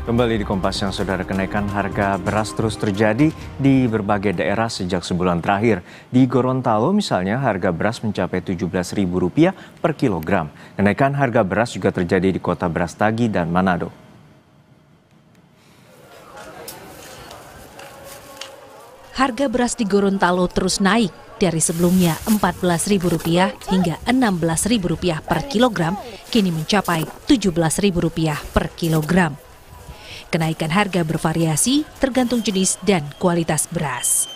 Kembali di Kompas yang Saudara, kenaikan harga beras terus terjadi di berbagai daerah sejak sebulan terakhir. Di Gorontalo misalnya harga beras mencapai Rp17.000 per kilogram. Kenaikan harga beras juga terjadi di kota Brastagi dan Manado. Harga beras di Gorontalo terus naik dari sebelumnya Rp14.000 hingga Rp16.000 per kilogram, kini mencapai Rp17.000 per kilogram. Kenaikan harga bervariasi tergantung jenis dan kualitas beras.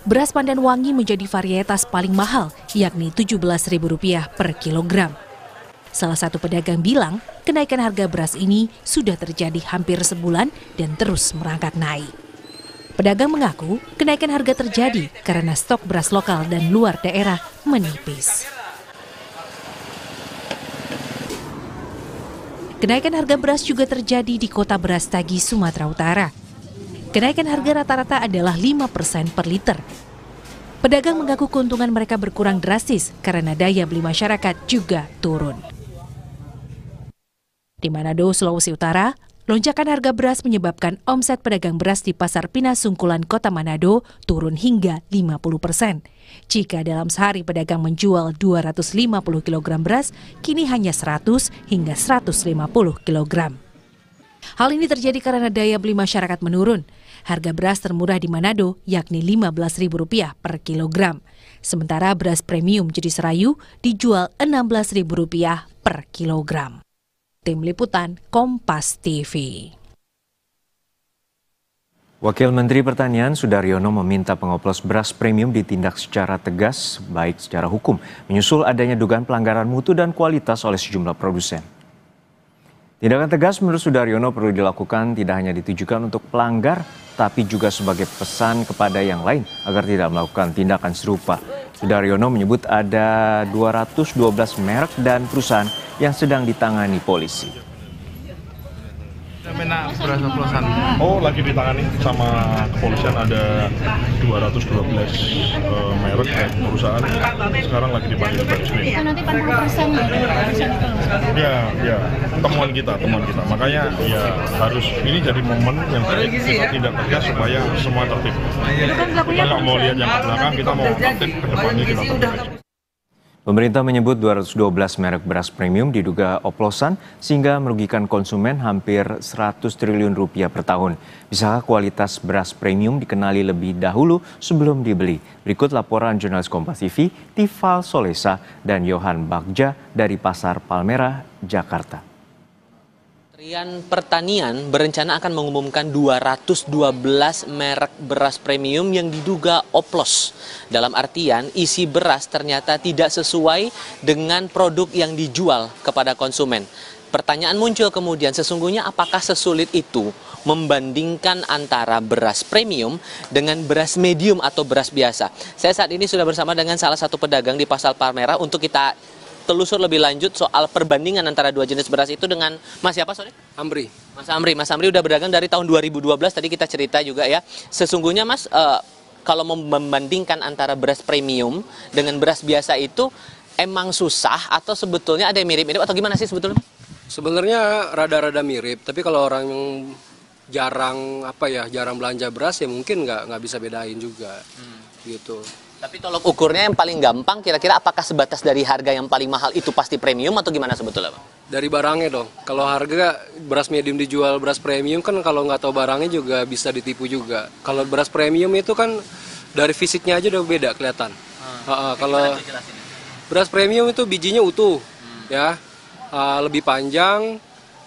Beras Pandan Wangi menjadi varietas paling mahal, yakni Rp17.000 per kilogram. Salah satu pedagang bilang, kenaikan harga beras ini sudah terjadi hampir sebulan dan terus merangkak naik. Pedagang mengaku kenaikan harga terjadi karena stok beras lokal dan luar daerah menipis. Kenaikan harga beras juga terjadi di kota Brastagi, Sumatera Utara. Kenaikan harga rata-rata adalah 5% per liter. Pedagang mengaku keuntungan mereka berkurang drastis karena daya beli masyarakat juga turun. Di Manado, Sulawesi Utara, lonjakan harga beras menyebabkan omset pedagang beras di Pasar Pinasungkulan Kota Manado turun hingga 50%. Jika dalam sehari pedagang menjual 250 kg beras, kini hanya 100 hingga 150 kg. Hal ini terjadi karena daya beli masyarakat menurun. Harga beras termurah di Manado yakni Rp15.000 per kilogram. Sementara beras premium jenis Serayu dijual Rp16.000 per kilogram. Tim Liputan Kompas TV. Wakil Menteri Pertanian Sudaryono meminta pengoplos beras premium ditindak secara tegas, baik secara hukum, menyusul adanya dugaan pelanggaran mutu dan kualitas oleh sejumlah produsen. Tindakan tegas menurut Sudaryono perlu dilakukan tidak hanya ditujukan untuk pelanggar, tapi juga sebagai pesan kepada yang lain agar tidak melakukan tindakan serupa. Sudaryono menyebut ada 212 merek dan perusahaan yang sedang ditangani polisi. Beras oplosan. Oh, lagi ditangani sama kepolisian, ada 212 merek dan perusahaan sekarang lagi dipanggil polisi. Nanti 40% ya, Ya, temuan kita. Makanya ya harus ini jadi momen yang kita tindak tegas supaya semua tertib. Kita nggak mau lihat yang ke belakang, kita mau tertib ke depannya kita tertib. Pemerintah menyebut 212 merek beras premium diduga oplosan sehingga merugikan konsumen hampir Rp100 triliun per tahun. Bisakah kualitas beras premium dikenali lebih dahulu sebelum dibeli? Berikut laporan jurnalis Kompas TV, Tifal Solesa dan Yohan Bagja dari Pasar Palmerah, Jakarta. Kementerian Pertanian berencana akan mengumumkan 212 merek beras premium yang diduga oplos. Dalam artian isi beras ternyata tidak sesuai dengan produk yang dijual kepada konsumen. Pertanyaan muncul kemudian, sesungguhnya apakah sesulit itu membandingkan antara beras premium dengan beras medium atau beras biasa? Saya saat ini sudah bersama dengan salah satu pedagang di Pasar Palmerah untuk kita telusur lebih lanjut soal perbandingan antara dua jenis beras itu dengan Mas siapa, sorry? Amri. Mas Amri udah berdagang dari tahun 2012, tadi kita cerita juga ya. Sesungguhnya Mas, kalau membandingkan antara beras premium dengan beras biasa itu emang susah atau sebetulnya ada yang mirip-mirip atau gimana sih sebetulnya? Sebenarnya rada-rada mirip, tapi kalau orang yang jarang belanja beras ya mungkin nggak bisa bedain juga, gitu. Tapi tolok ukurnya yang paling gampang, kira-kira apakah sebatas dari harga yang paling mahal itu pasti premium atau gimana sebetulnya, Pak? Dari barangnya dong. Kalau harga beras medium dijual beras premium kan kalau nggak tahu barangnya juga bisa ditipu juga. Kalau beras premium itu kan dari fisiknya aja udah beda kelihatan. Kalau beras premium itu bijinya utuh, ya, lebih panjang.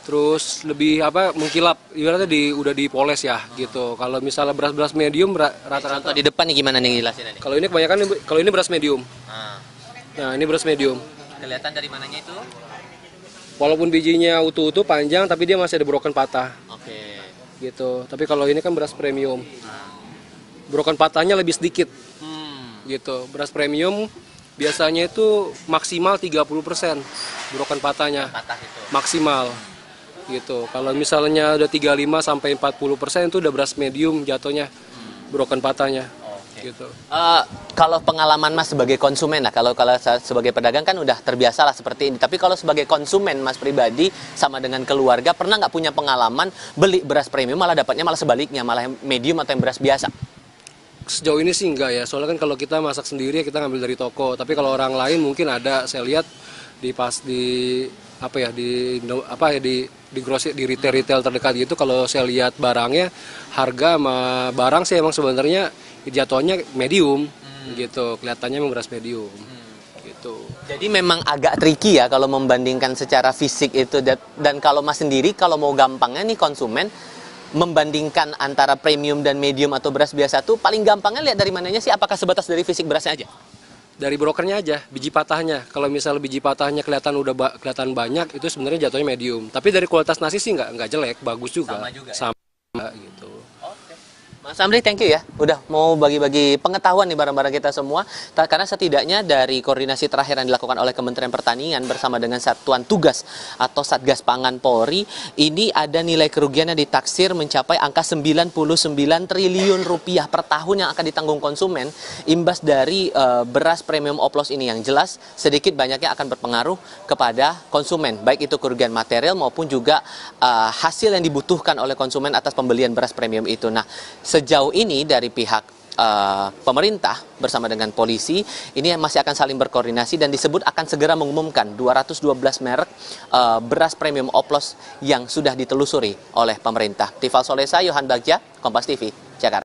Terus lebih mengkilap, ibaratnya udah dipoles ya gitu. Kalau misalnya beras-beras medium rata-rata di depan nih gimana nih jelasin ini? Kalau ini kebanyakan kalau ini beras medium. Nah, ini beras medium. Kelihatan dari mananya itu? Walaupun bijinya utuh-utuh panjang tapi dia masih ada broken patah. Oke. Gitu. Tapi kalau ini kan beras premium. Broken patahnya lebih sedikit. Gitu. Beras premium biasanya itu maksimal 30% broken patahnya. Maksimal. Gitu. Kalau misalnya udah 35 sampai 40% itu udah beras medium jatuhnya, broken patahnya. Gitu. Kalau pengalaman Mas sebagai konsumen lah, kalau sebagai pedagang kan udah terbiasa lah seperti ini. Tapi kalau sebagai konsumen Mas pribadi sama dengan keluarga, pernah nggak punya pengalaman beli beras premium malah dapatnya malah sebaliknya, malah yang medium atau yang beras biasa? Sejauh ini sih enggak ya, soalnya kan kalau kita masak sendiri kita ngambil dari toko. Tapi kalau orang lain mungkin ada, saya lihat di retail terdekat gitu, kalau saya lihat barangnya, harga sama barang sih emang sebenarnya jatuhnya medium gitu, kelihatannya emang beras medium gitu. Jadi memang agak tricky ya kalau membandingkan secara fisik itu, dan kalau Mas sendiri kalau mau gampangnya nih konsumen membandingkan antara premium dan medium atau beras biasa tuh paling gampangnya lihat dari mananya sih? Apakah sebatas dari fisik berasnya aja? Dari brokernya aja, biji patahnya. Kalau misalnya biji patahnya kelihatan kelihatan banyak, itu sebenarnya jatuhnya medium. Tapi dari kualitas nasi sih nggak jelek, bagus juga. Sama juga. Sama gitu. Mas Amri, thank you ya, udah mau bagi-bagi pengetahuan nih barang-barang kita semua. Karena setidaknya dari koordinasi terakhir yang dilakukan oleh Kementerian Pertanian bersama dengan Satuan Tugas atau Satgas Pangan Polri, ini ada nilai kerugian yang ditaksir mencapai angka 99 triliun rupiah per tahun yang akan ditanggung konsumen imbas dari beras premium oplos ini, yang jelas sedikit banyaknya akan berpengaruh kepada konsumen, baik itu kerugian material maupun juga hasil yang dibutuhkan oleh konsumen atas pembelian beras premium itu. Nah, sejauh ini dari pihak pemerintah bersama dengan polisi ini masih akan saling berkoordinasi dan disebut akan segera mengumumkan 212 merek beras premium oplos yang sudah ditelusuri oleh pemerintah. Tifal Solesa, Yohan Bagja, Kompas TV, Jakarta.